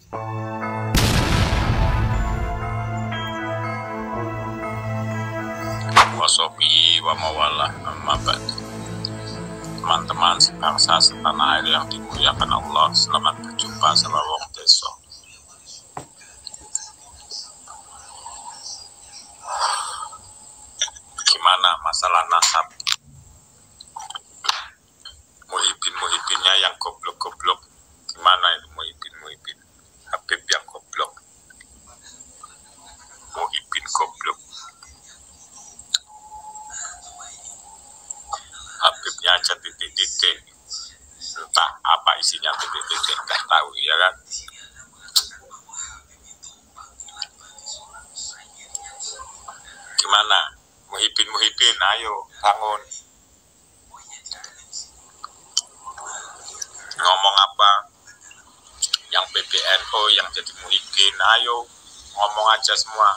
Wasobi wa mawalah amma ba'du. Teman-teman sebangsa setanah air yang dimuliakan Allah, selamat berjumpa sama wong desa. Gimana masalah nasab? Muhibin-muhibinnya yang goblok-goblok. Gimana itu muhibin-muhibin? Habib yang goblok. Muhibin goblok. Habibnya aja titik-titik, entah apa isinya titik-titik, nggak tahu ya kan. Gimana muhibin, ayo bangun, ngomong apa yang PBNU yang jadi muhibin, ayo ngomong aja semua.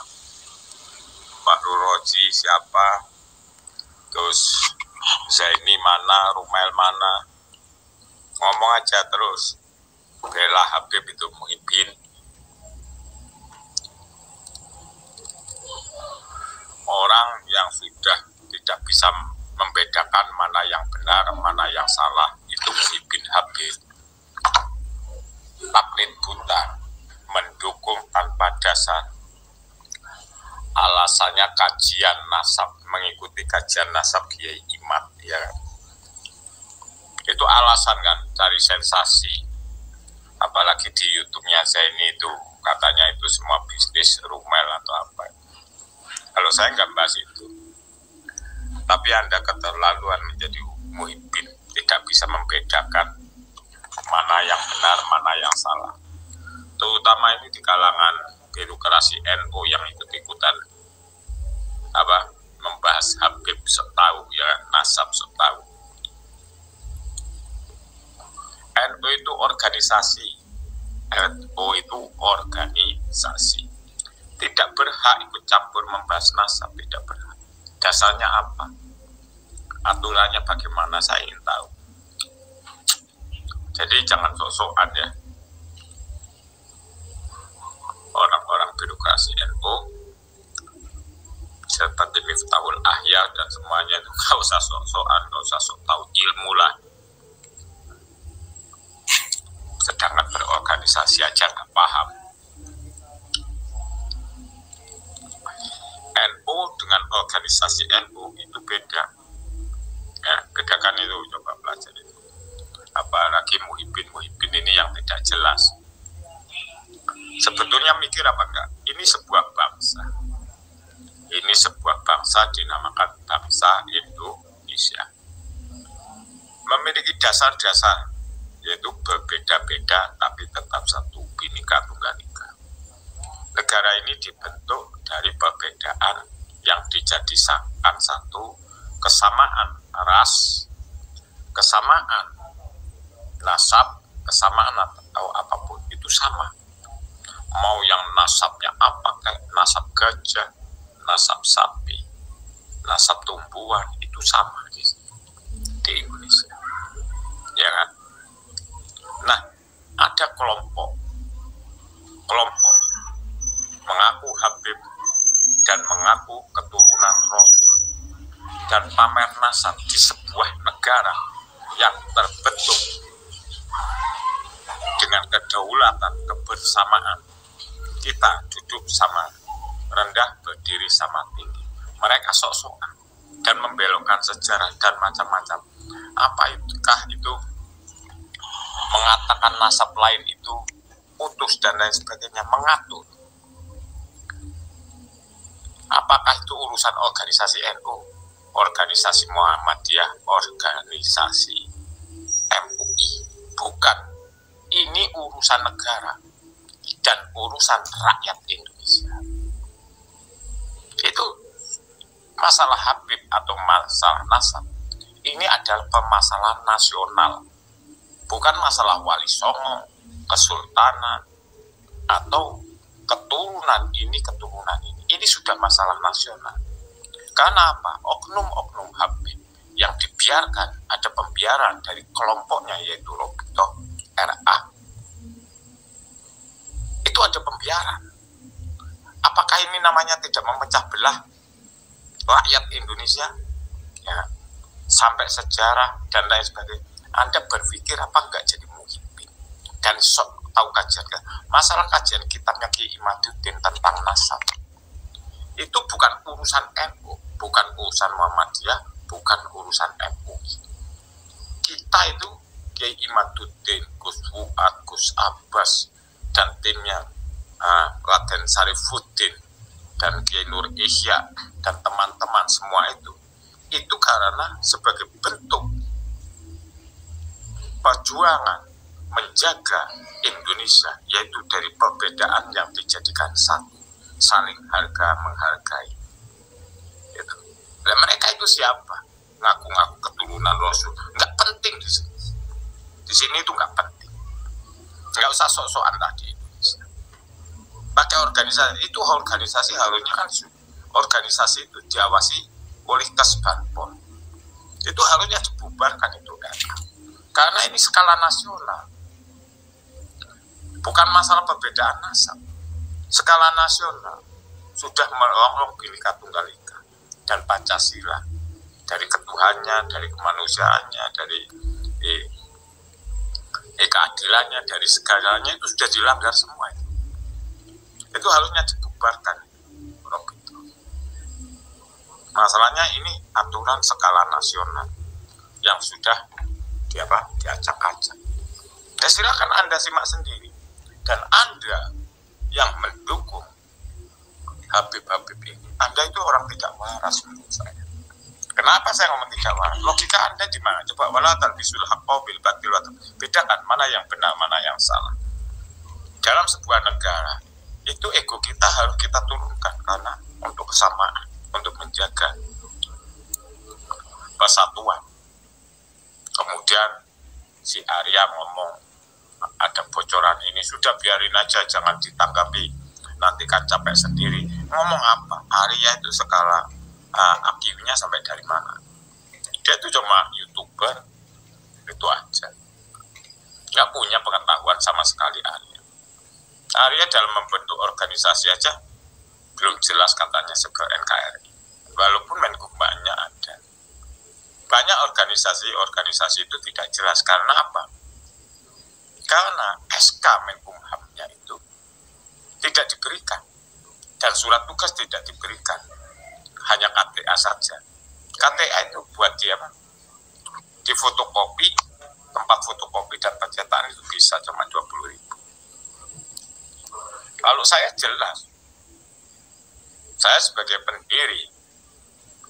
Pak Ruroji siapa, terus Zaini mana, Rumail mana, ngomong aja terus. Bela Habib itu muhibin. Orang yang sudah tidak bisa membedakan mana yang benar, mana yang salah, itu muhibin Habib. Taklid buta, mendukung tanpa dasar. Alasannya kajian nasab, mengikuti kajian nasab Kiai Imad ya. Itu alasan kan, cari sensasi. Apalagi di YouTube-nya Zaini itu katanya itu semua bisnis Rumel atau apa. Kalau saya nggak bahas itu. Tapi Anda keterlaluan menjadi muhibin, tidak bisa membedakan mana yang benar, mana yang salah. Terutama ini di kalangan birokrasi NU yang ikut-ikutan membahas Habib setahu ya, nasab setahu. NU itu organisasi, NU itu organisasi, tidak berhak ikut campur membahas nasab, tidak berhak. Dasarnya apa? Aturannya bagaimana, saya ingin tahu. Jadi jangan sok-sokan ya. Orang-orang birokrasi NU seperti Miftahul Ahya dan semuanya itu gak usah sok-sokan, gak usah sok tahu ilmu lah. Sedangkan berorganisasi aja gak paham. NU dengan organisasi NU itu beda. Ya, bedakan itu, coba belajar itu. Apalagi muhibin ini yang tidak jelas. Sebetulnya mikir apa enggak? Ini sebuah bangsa. Ini sebuah bangsa dinamakan bangsa Indonesia. Memiliki dasar-dasar, yaitu berbeda-beda tapi tetap satu, Bhinneka Tunggal Ika. Negara ini dibentuk dari perbedaan yang dijadikan satu, kesamaan ras, kesamaan nasab, kesamaan atau apapun itu sama. Mau yang nasabnya apa, kayak nasab gajah, nasab sapi, nasab tumbuhan, itu sama di Indonesia, ya kan? Nah, ada kelompok mengaku Habib dan mengaku keturunan Rasul dan pamer nasab di sebuah negara yang terbentuk dengan kedaulatan, kebersamaan. Kita duduk sama rendah, berdiri sama tinggi. Mereka sok-sokan dan membelokkan sejarah dan macam-macam. Apa itukah itu mengatakan nasab lain itu putus dan lain sebagainya, mengatur. Apakah itu urusan organisasi NU, organisasi Muhammadiyah, organisasi MUI? Bukan. Ini urusan negara dan urusan rakyat Indonesia. Itu masalah Habib atau masalah nasab. Ini adalah permasalahan nasional, bukan masalah wali songo, kesultanan, atau keturunan ini, keturunan ini. Ini sudah masalah nasional. Karena apa? Oknum-oknum Habib yang dibiarkan, ada pembiaran dari kelompoknya yaitu Robito RA. ada pembiaran. Apakah ini namanya tidak memecah belah rakyat Indonesia? Ya, sampai sejarah dan lain sebagainya. Anda berpikir apa enggak jadi muhibbin dan sok tahu kajian? Masalah kajian kitabnya Ki Imaduddin tentang nasab itu bukan urusan NU, bukan urusan Muhammadiyah, bukan urusan MUI. Kita itu Kiai Imaduddin, Gus Fuad, Gus Abbas dan timnya Raden Sarifuddin dan Kiai Nur Ihya dan teman-teman semua itu karena sebagai bentuk perjuangan menjaga Indonesia, yaitu dari perbedaan yang dijadikan satu, saling harga menghargai. Gitu. Dan mereka itu siapa? Ngaku-ngaku keturunan Rasul. Nggak penting di sini. Di sini itu nggak penting. Nggak usah sok-sokan tadi Indonesia. Pakai organisasi itu, organisasi harusnya kan organisasi itu diawasi oleh Kesbanpol. Itu harusnya dibubarkan itu kan. Karena ini skala nasional. Bukan masalah perbedaan nasab. Skala nasional sudah merongrong Bhinneka Tunggal Ika dan Pancasila, dari ketuhannya, dari kemanusiaannya, dari keadilannya, dari segalanya itu sudah dilanggar semua itu. Itu harusnya dibubarkan. Masalahnya ini aturan skala nasional yang sudah diacak-acak. Ya silakan Anda simak sendiri. Dan Anda yang mendukung Habib-Habib ini, Anda itu orang tidak waras menurut saya. Kenapa saya ngomong tidak waras? Logika Anda di mana? Coba wala talbisul haqqa bil batil. Bedakan mana yang benar, mana yang salah. Dalam sebuah negara, itu ego kita harus kita turunkan karena untuk kesamaan, untuk menjaga persatuan. Kemudian si Arya ngomong ada bocoran ini, sudah biarin aja, jangan ditanggapi, nanti kan capek sendiri. Ngomong apa? Arya itu skala IQ-nya sampai dari mana? Dia itu cuma YouTuber, itu aja. Nggak punya pengetahuan sama sekali Arya. Arya dalam membentuk organisasi aja belum jelas katanya sebagai NKRI. Walaupun Menkumhamnya ada. Banyak organisasi itu tidak jelas. Karena apa? Karena SK Menkumhamnya itu tidak diberikan. Dan surat tugas tidak diberikan. Hanya KTA saja. KTA itu buat dia di fotokopi, tempat fotokopi dan pencetakan itu bisa cuma 20.000. Kalau saya jelas, saya sebagai pendiri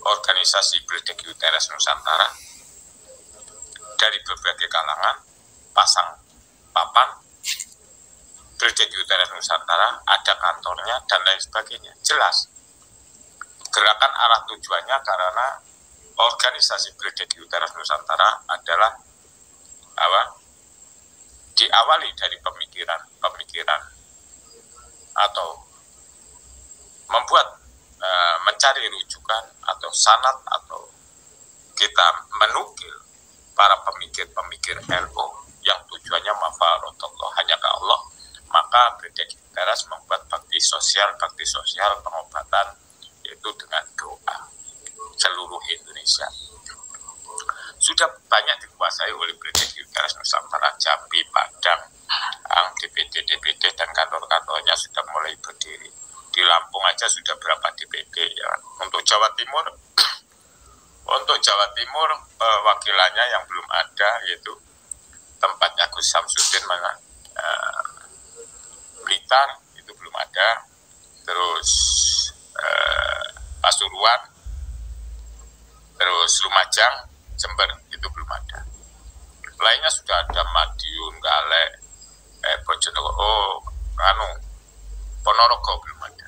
organisasi Bledek Teras Nusantara dari berbagai kalangan, pasang papan Bledek Teras Nusantara, ada kantornya dan lain sebagainya, jelas. Gerakan arah tujuannya karena organisasi Bledek Teras Nusantara adalah diawali dari pemikiran atau membuat mencari rujukan atau sanad atau kita menukil para pemikir-pemikir NU yang tujuannya mafaratullah, hanya ke Allah. Maka Bledek Teras membuat bakti sosial pengobatan, yaitu dengan doa seluruh Indonesia. Sudah banyak dikuasai oleh Bledek Teras Nusantara, Jambi, Padang, DPD dan kantor-kantornya sudah mulai berdiri. Di Lampung aja sudah berapa DPD ya. Untuk Jawa Timur wakilannya yang belum ada, yaitu tempatnya Gus Samsudin Blitar, itu belum ada. Terus Pasuruan, terus Lumajang, Jember, itu belum ada. Lainnya sudah ada Madiun, Galek, Bojonegoro, Ponorogo belum ada.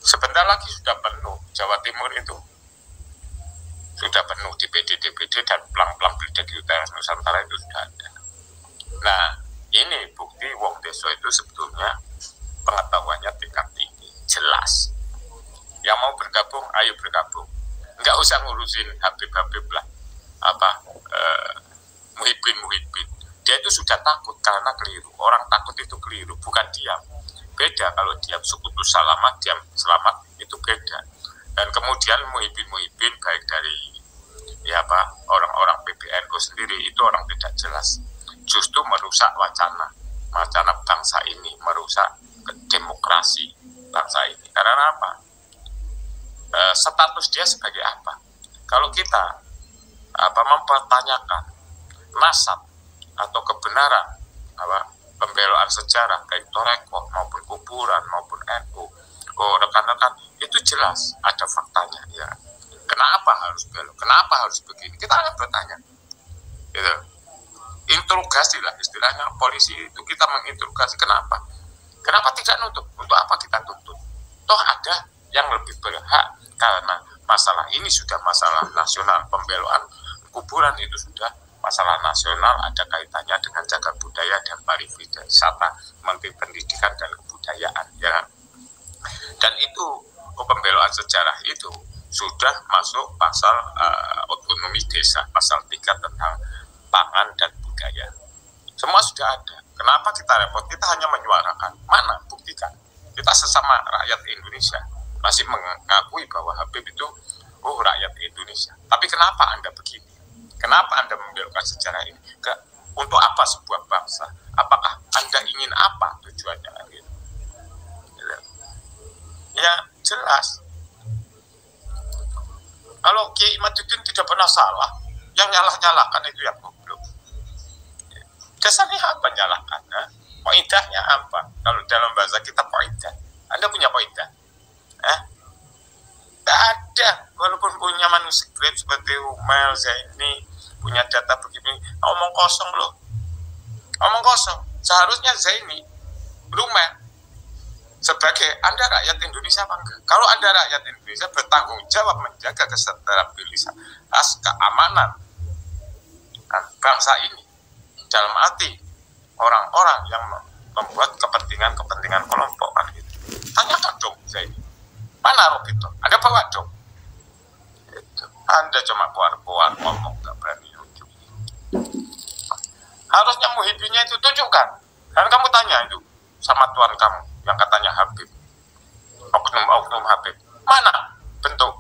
Sebentar lagi sudah penuh. Jawa Timur itu sudah penuh DPD dan pelang-pelang Bledek Teras Nusantara itu sudah ada. Nah, ini bukti wong desa itu sebetulnya pengetahuannya tingkat tinggi, jelas. Yang mau bergabung, ayo bergabung. Nggak usah ngurusin Habib lah, Muhibbin. Dia itu sudah takut karena keliru. Orang takut itu keliru, bukan diam. Beda kalau diam sukutu selamat, diam selamat itu beda. Dan kemudian muhibin baik dari orang-orang PBNU sendiri itu orang tidak jelas. Justru merusak wacana bangsa ini, merusak demokrasi bangsa ini. Karena apa? Status dia sebagai apa? Kalau kita mempertanyakan nasab atau kebenaran pembelaan sejarah baik Torekoh maupun kuburan maupun NU, rekan-rekan, itu jelas ada faktanya ya. Kenapa harus belok? Kenapa harus begini? Kita akan bertanya. Gitu. Interogasi lah istilahnya polisi itu, kita menginterogasi kenapa? Kenapa tidak nutup? Untuk apa kita tutup? Toh ada yang lebih berhak karena masalah ini sudah masalah nasional, pembeloan kuburan itu sudah masalah nasional, ada kaitannya dengan cagar budaya dan pariwisata, Menteri Pendidikan dan Kebudayaan ya. Dan itu pembeloan sejarah itu sudah masuk pasal otonomi desa, pasal 3 tentang pangan dan budaya. Semua sudah ada. Kenapa kita repot? Kita hanya menyuarakan. Mana buktikan? Kita sesama rakyat Indonesia masih mengakui bahwa Habib itu rakyat Indonesia. Tapi kenapa Anda begini? Kenapa Anda membelokkan sejarah ini? Untuk apa sebuah bangsa? Apakah Anda ingin apa tujuannya? Ya jelas. Kalau Kiai Imaduddin tidak pernah salah, yang nyalah-nyalahkan itu yang goblok. Dasarnya apa nyalahkan? Poidahnya apa? Kalau dalam bahasa kita poidah. Anda punya poidah? Tidak ada. Walaupun punya manuskrip seperti Umel, Zaini, punya data begini, omong kosong loh. Omong kosong. Seharusnya Zaini, Umel, sebagai Anda rakyat Indonesia apa enggak? Kalau Anda rakyat Indonesia bertanggung jawab menjaga kestabilisan, keamanan bangsa ini, dalam arti orang-orang yang membuat kepentingan kelompok kan gitu. Tanyakan dong saya ini, mana Robito? Anda bawa dong. Gitu. Anda cuma keluar ngomong, nggak berani ujung. Harusnya muhibinnya itu tunjukkan. Dan kamu tanya itu sama tuan kamu yang katanya Habib, oknum Habib, mana bentuk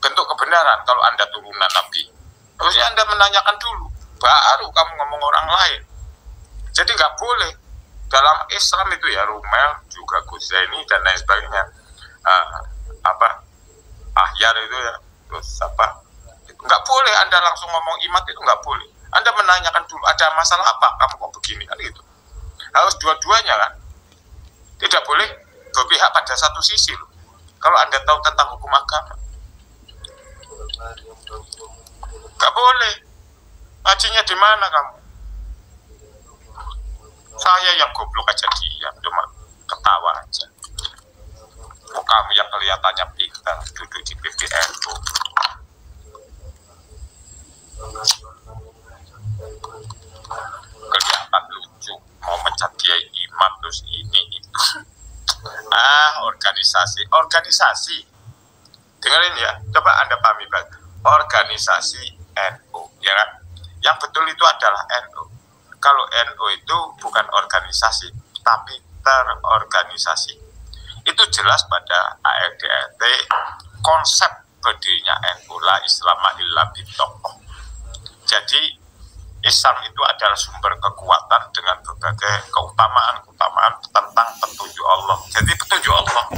bentuk kebenaran kalau Anda turunan Nabi? Harusnya Anda menanyakan dulu, baru kamu ngomong orang lain. Jadi nggak boleh dalam Islam itu ya, Rumel juga Guzaini dan lain sebagainya, Ahyar itu ya, terus nggak boleh Anda langsung ngomong imat, itu nggak boleh. Anda menanyakan dulu, ada masalah apa kamu kok begini kan gitu. Harus dua-duanya kan. Tidak boleh berpihak pada satu sisi loh. Kalau Anda tahu tentang hukum agama, nggak boleh. Ngajinya di mana kamu? Saya yang goblok aja diam, cuma ketawa aja. Kamu yang kelihatannya pintar duduk di PBNU. Kelihatan lucu, mau mencet Kiai Imam terus ini itu. Organisasi. Dengerin ya, coba Anda pahami banget. Organisasi NU, ya kan? Yang betul itu adalah NU. Kalau NU itu bukan organisasi, tapi terorganisasi. Itu jelas pada ART konsep berdirinya NU, la Islama illa bitokoh. Jadi Islam itu adalah sumber kekuatan dengan berbagai keutamaan tentang petunjuk Allah. Jadi petunjuk Allah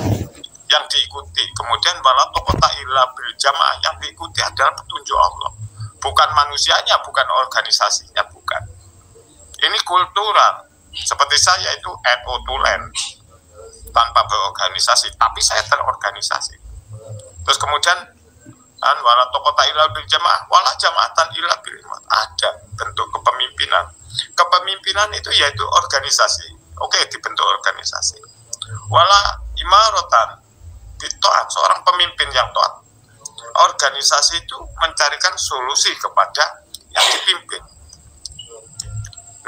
yang diikuti. Kemudian wala taqata illa bil jamaah, yang diikuti adalah petunjuk Allah. Bukan manusianya, bukan organisasinya, bukan. Ini kultural. Seperti saya itu NU tulen, tanpa berorganisasi, tapi saya terorganisasi. Terus kemudian wala taqata illa bil jamaah, wala jamaatan illa bil iman. Ada bentuk kepemimpinan. Kepemimpinan itu yaitu organisasi. Oke, dibentuk organisasi. Wala imaratan bitaat, seorang pemimpin yang taat. Organisasi itu mencarikan solusi kepada yang dipimpin.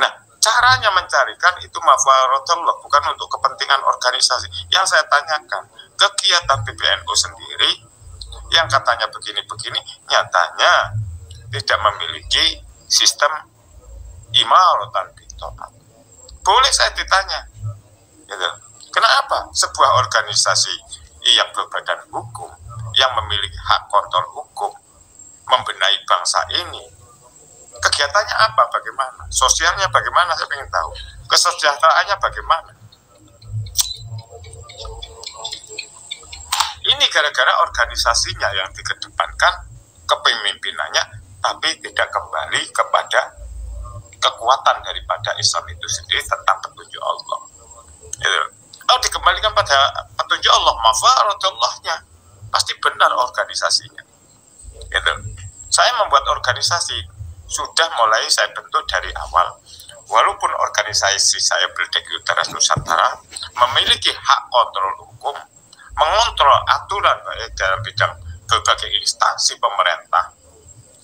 Nah, caranya mencarikan itu mafaratullah, bukan untuk kepentingan organisasi. Yang saya tanyakan, kegiatan PBNU sendiri yang katanya begini-begini, nyatanya tidak memiliki sistem imaratan bitoat. Boleh saya ditanya, gitu. Kenapa sebuah organisasi yang berbadan hukum, yang memiliki hak kontrol hukum, membenahi bangsa ini, kegiatannya apa, bagaimana, sosialnya bagaimana, saya ingin tahu, kesejahteraannya bagaimana. Ini gara-gara organisasinya yang dikedepankan, kepemimpinannya, tapi tidak kembali kepada kekuatan daripada Islam itu sendiri tentang petunjuk Allah. Gitu. Kalau dikembalikan pada petunjuk Allah, mafaratallahnya pasti benar organisasinya. Gitu. Saya membuat organisasi sudah mulai saya bentuk dari awal. Walaupun organisasi saya Berdek Utara Nusantara memiliki hak kontrol hukum, mengontrol aturan baik dalam bidang berbagai instansi pemerintah,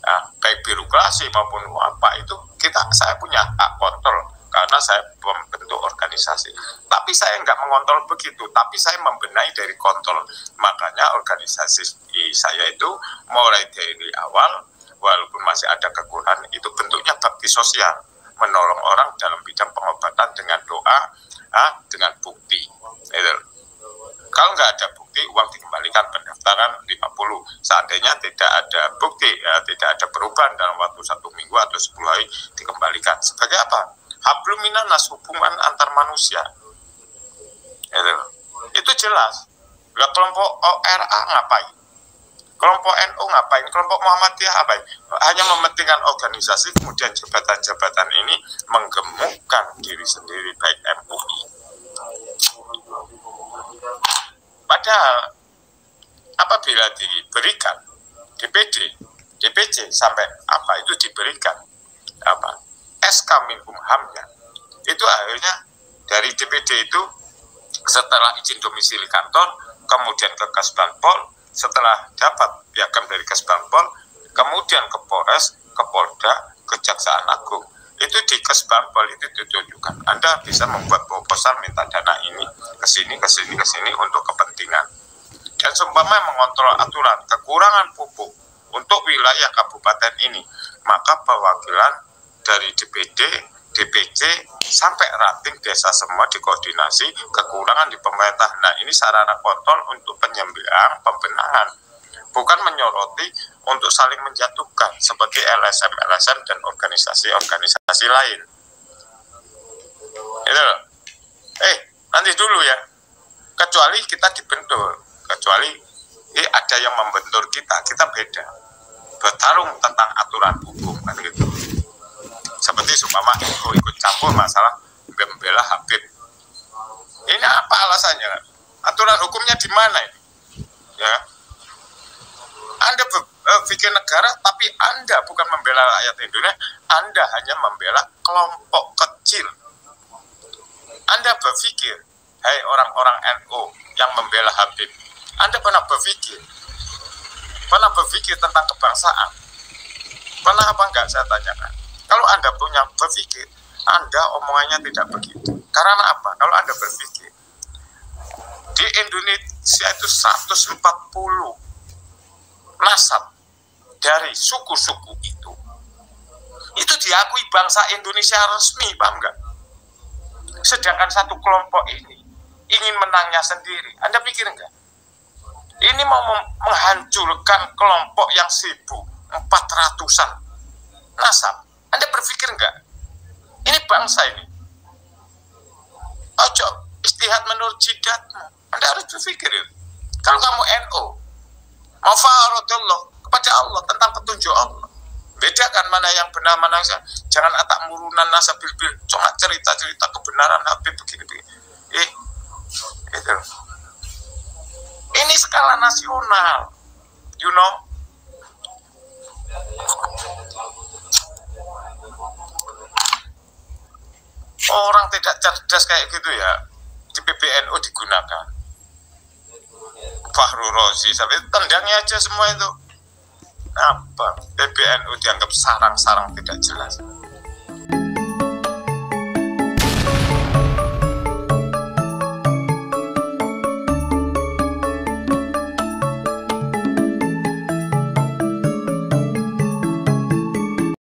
ya, baik birokrasi maupun apa itu, saya punya hak kontrol karena saya membentuk organisasi. Tapi saya nggak mengontrol begitu, tapi saya membenahi dari kontrol. Makanya organisasi saya itu mulai dari awal, walaupun masih ada kekurangan, itu bentuknya bakti sosial, menolong orang dalam bidang pengobatan dengan doa, dengan bukti. Gitu. Kalau nggak ada bukti, uang dikembalikan, pendaftaran 50. Seandainya tidak ada bukti, tidak ada perubahan dalam waktu 1 minggu atau 10 hari, dikembalikan. Sebagai apa? Hablum minanas, hubungan antar manusia. Itu jelas. Nggak kelompok RA ngapain? Kelompok NU ngapain? Kelompok Muhammadiyah ngapain? Hanya mementingkan organisasi, kemudian jabatan-jabatan ini menggemukkan diri sendiri, baik MUI. Padahal apabila diberikan DPC sampai apa itu diberikan SK Minkumhamnya, itu akhirnya dari DPD itu setelah izin domisili kantor, kemudian ke Kasbanpol, setelah dapat piagam dari Kasbanpol, kemudian ke Polres, ke Polda, Kejaksaan Agung. Itu di Kasbanpol itu ditunjukkan. Anda bisa membuat proposal minta dana ini ke sini untuk kepentingan. Dan seumpama mengontrol aturan kekurangan pupuk untuk wilayah kabupaten ini, maka perwakilan dari DPD, DPC sampai ranting desa semua dikoordinasi kekurangan di pemerintah. Nah, ini sarana kontrol untuk penyembilang, pembenahan, bukan menyoroti untuk saling menjatuhkan seperti LSM dan organisasi-organisasi lain. Itu loh. Nanti dulu ya. Kecuali kita dibentur, kecuali ada yang membentur kita beda. Bertarung tentang aturan hukum kan gitu. Seperti seumpama ikut campur masalah membela Habib. Ini apa alasannya? Aturan hukumnya di mana ini? Ya. Anda berpikir negara, tapi Anda bukan membela rakyat Indonesia, Anda hanya membela kelompok kecil. Anda berpikir, hai orang-orang NU yang membela Habib, Anda pernah berpikir tentang kebangsaan? Pernah apa enggak saya tanyakan? Kalau Anda punya berpikir, Anda omongannya tidak begitu. Karena apa? Kalau Anda berpikir, di Indonesia itu 140 nasab dari suku-suku itu diakui bangsa Indonesia resmi, paham nggak? Sedangkan satu kelompok ini ingin menangnya sendiri. Anda pikir nggak? Ini mau menghancurkan kelompok yang 1.400-an nasab. Anda berpikir nggak? Ini bangsa ini. Ojo istihad menurut jidatmu. Anda harus berpikir itu. Kalau kamu NU, mafaratullah, kepada Allah, tentang petunjuk Allah. Bedakan mana yang benar, mana yang salah. Jangan atak murunan nasabil-bil, cuma cerita-cerita kebenaran Habib begini-begini. Itu. Ini skala nasional. You know? Orang tidak cerdas kayak gitu ya, di PBNU digunakan. Fahru Rozi sampai tendangnya aja semua itu. Apa? PBNU dianggap sarang-sarang tidak jelas.